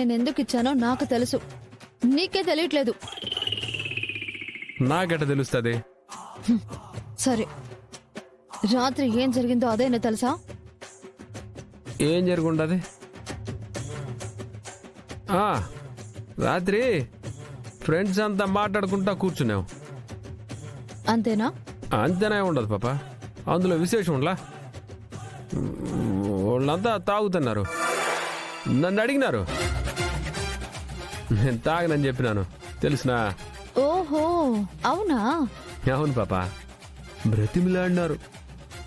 నేనెందుకు ఇచ్చానో నాకు తెలుసు, నీకే తెలియట్లేదు. నాకెట తెలుస్తుంది? సరే, రాత్రి ఏం జరిగిందో అదేనా తెలుసా? ఏం జరుగుండదు? రాత్రి ఫ్రెండ్స్ అంతా మాట్లాడుకుంటా కూర్చున్నాం. అంతేనా? అంతేనే ఉండదు పాప, అందులో విశేషం ఉండలా. వాళ్ళంతా తాగుతున్నారు, నన్ను అడిగినారు, నేను తాగనని చెప్పినాను. తెలుసునా? ఓహో, అవునా? అవును పాప, బ్రతిమిలాడినారు.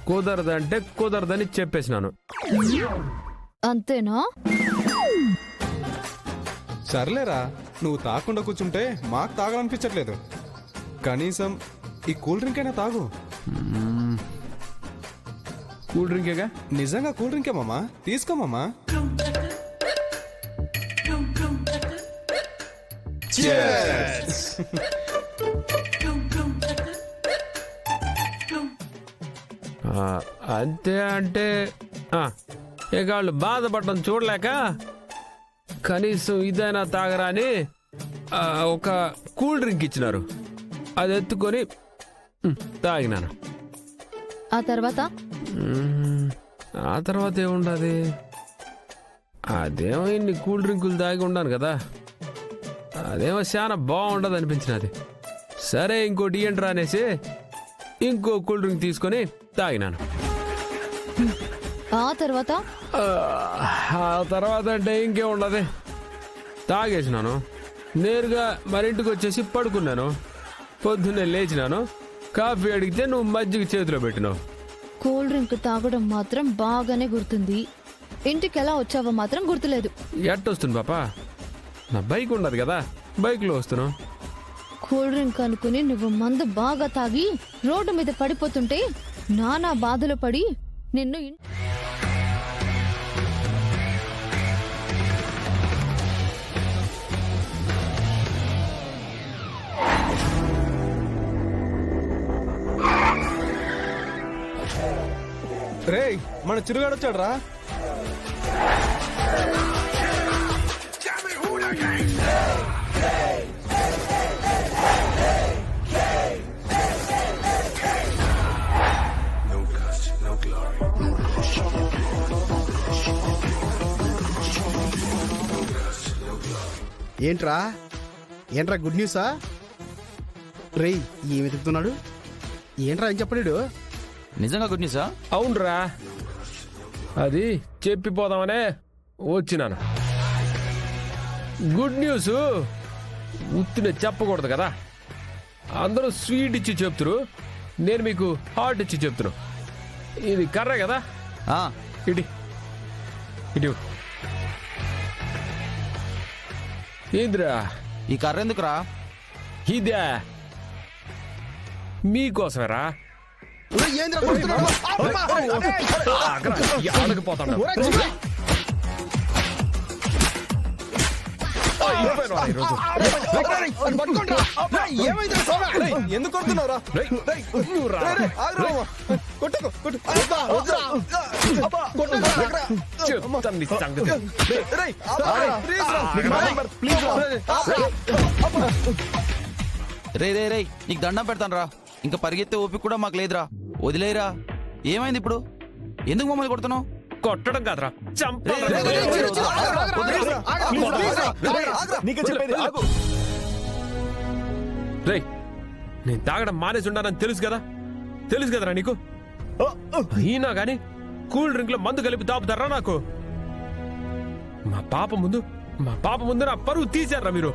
కుదరదంటే కుదరదని చెప్పేసినాను. అంతేనా? సర్లేరా, నువ్వు తాగకుండా కూర్చుంటే మాకు తాగాలనిపించట్లేదు. కనీసం ఈ కూల్ డ్రింక్ అయినా తాగు. కూల్ డ్రింకేగా? నిజంగా కూల్ డ్రింకే మామా, తీసుకోమమ్మా. అంతే అంటే ఇక వాళ్ళు బాధపడడం చూడలేక కనీసం ఇదైనా తాగరా అని ఒక కూల్ డ్రింక్ ఇచ్చినారు. అది ఎత్తుకొని తాగినాను. ఆ తర్వాత? ఆ తర్వాత ఏముండదు, అదేమో ఇన్ని కూల్ డ్రింకులు తాగి ఉన్నాను కదా, అదేమో చాలా బాగుండదు అనిపించినది. సరే ఇంకోటి ఇయ్యండిరా అనేసి ఇంకో కూల్ డ్రింక్ తీసుకొని తాగినాను. ఆ తర్వాత? ఆ తర్వాత అంటే ఇంకేం ఉండదు, తాగేసినాను. నేరుగా మరింటికి వచ్చేసి పడుకున్నాను. పొద్దున్నే లేచినాను, కాఫీ అడిగితే నువ్వు మజ్జిగ చేతిలో పెట్టినావు. కూల్ డ్రింక్ తాగడం మాత్రం బాగానే గుర్తుంది, ఇంటికి ఎలా వచ్చావో మాత్రం గుర్తులేదు. ఎట్టొస్తుంది పాపా? నా బైక్ ఉండదు కదా, బైక్లో వస్తున్నావు. కూల్ డ్రింక్ అనుకుని నువ్వు మందు బాగా తాగి రోడ్డు మీద పడిపోతుంటే నానా బాధలు పడి నిన్ను రేయ్, మన చిరుగాడు వచ్చాడు రా. ఏంట్రా ఏంట్రా గుడ్ న్యూసా? రేయ్, ఏం వెతుకుతున్నాడు? ఏంట్రా ఏం చెప్పలేడు? నిజంగా గుడ్ న్యూసా? అవునరా, అది చెప్పిపోదామనే వచ్చినాను. గుడ్ న్యూస్ ఉత్తినే చెప్పకూడదు కదా, అందరూ స్వీట్ ఇచ్చి చెప్తురు, నేను మీకు హాట్ ఇచ్చి చెప్తున్నా. ఇది కర్రే కదా, ఇటు ఇటు. ఏంద్రా ఈ కర్ర ఎందుకురా? ఇదే మీకోసమేరా. ఆడకపోతాడు. ఎందుకు కొడుతున్నావురా? రే రే రే, నీకు దండం పెడతాను రా, ఇంకా పరిగెత్తే ఓపిక కూడా మాకు లేదురా, వదిలేరా. ఏమైంది ఇప్పుడు? ఎందుకు మమ్మల్ని కొడుతున్నావు? కొట్టడం కాదురా, రే, నేను తాగడం మానేసి ఉండానని తెలుసు కదరా నీకు. అయినా గాని కూల్ డ్రింక్ లో మందు కలిపి తాపుతారా నాకు? మా పాప ముందు నా పరువు తీశారా మీరు?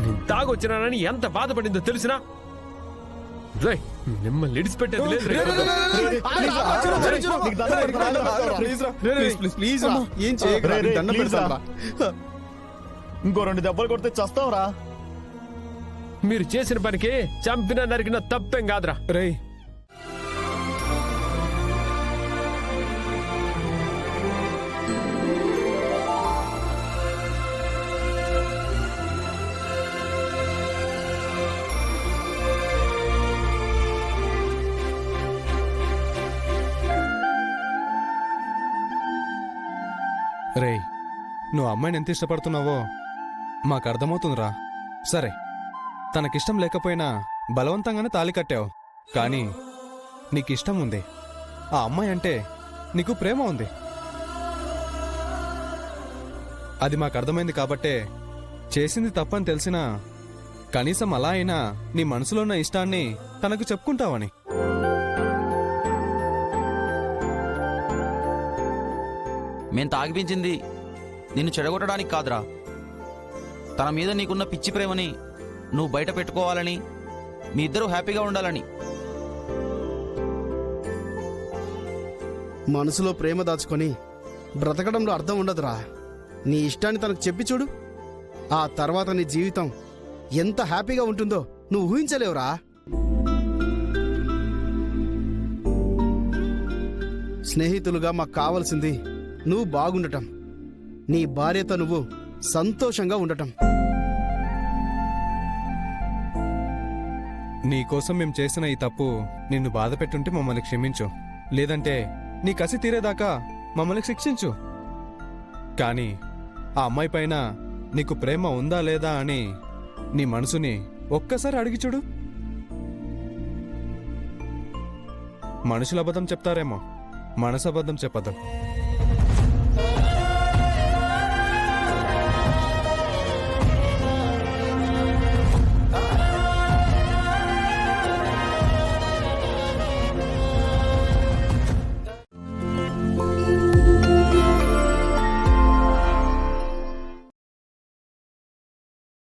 నేను తాగొచ్చినానని ఎంత బాధపడిందో తెలిసినా మిమ్మల్ని ఇడిచిపెట్టేది లేదు. ఇంకో 2 దెబ్బలు కొడితే చస్తావురా. మీరు చేసిన పనికి చంపిన నరికిన తప్పేం కాదురా. రేయ్, రేయ్ నువ్వు అమ్మాయిని ఎంత ఇష్టపడుతున్నావో మాకు అర్థమవుతుందిరా. సరే తనకిష్టం లేకపోయినా బలవంతంగానే తాళి కట్టావు, కానీ నీకిష్టం ఉంది. ఆ అమ్మాయి అంటే నీకు ప్రేమ ఉంది. అది మాకు అర్థమైంది కాబట్టే చేసింది తప్పని తెలిసినా కనీసం అలా అయినా నీ మనసులో ఉన్న ఇష్టాన్ని తనకు చెప్పుకుంటావని. మేం తాగిపించింది నిన్ను చెడగొట్టడానికి కాదురా, తన మీద నీకున్న పిచ్చి ప్రేమని నువ్వు బయట పెట్టుకోవాలని, మీ ఇద్దరూ హ్యాపీగా ఉండాలని. మనసులో ప్రేమ దాచుకొని బ్రతకడంలో అర్థం ఉండదురా. నీ ఇష్టాన్ని తనకు చెప్పి చూడు, ఆ తర్వాత నీ జీవితం ఎంత హ్యాపీగా ఉంటుందో నువ్వు ఊహించలేవురా. స్నేహితులుగా మాకు కావాల్సింది నువ్వు బాగుండటం, నీ భార్యతో నువ్వు సంతోషంగా ఉండటం. నీకోసం మేం చేసిన ఈ తప్పు నిన్ను బాధ పెట్టుంటే మమ్మల్ని క్షమించు, లేదంటే నీ కసి తీరేదాకా మమ్మల్ని శిక్షించు. కానీ ఆ అమ్మాయి పైన నీకు ప్రేమ ఉందా లేదా అని నీ మనసుని ఒక్కసారి అడిగి చూడు. మనుషులు అబద్ధం చెప్తారేమో, మనసు అబద్ధం చెప్పదు.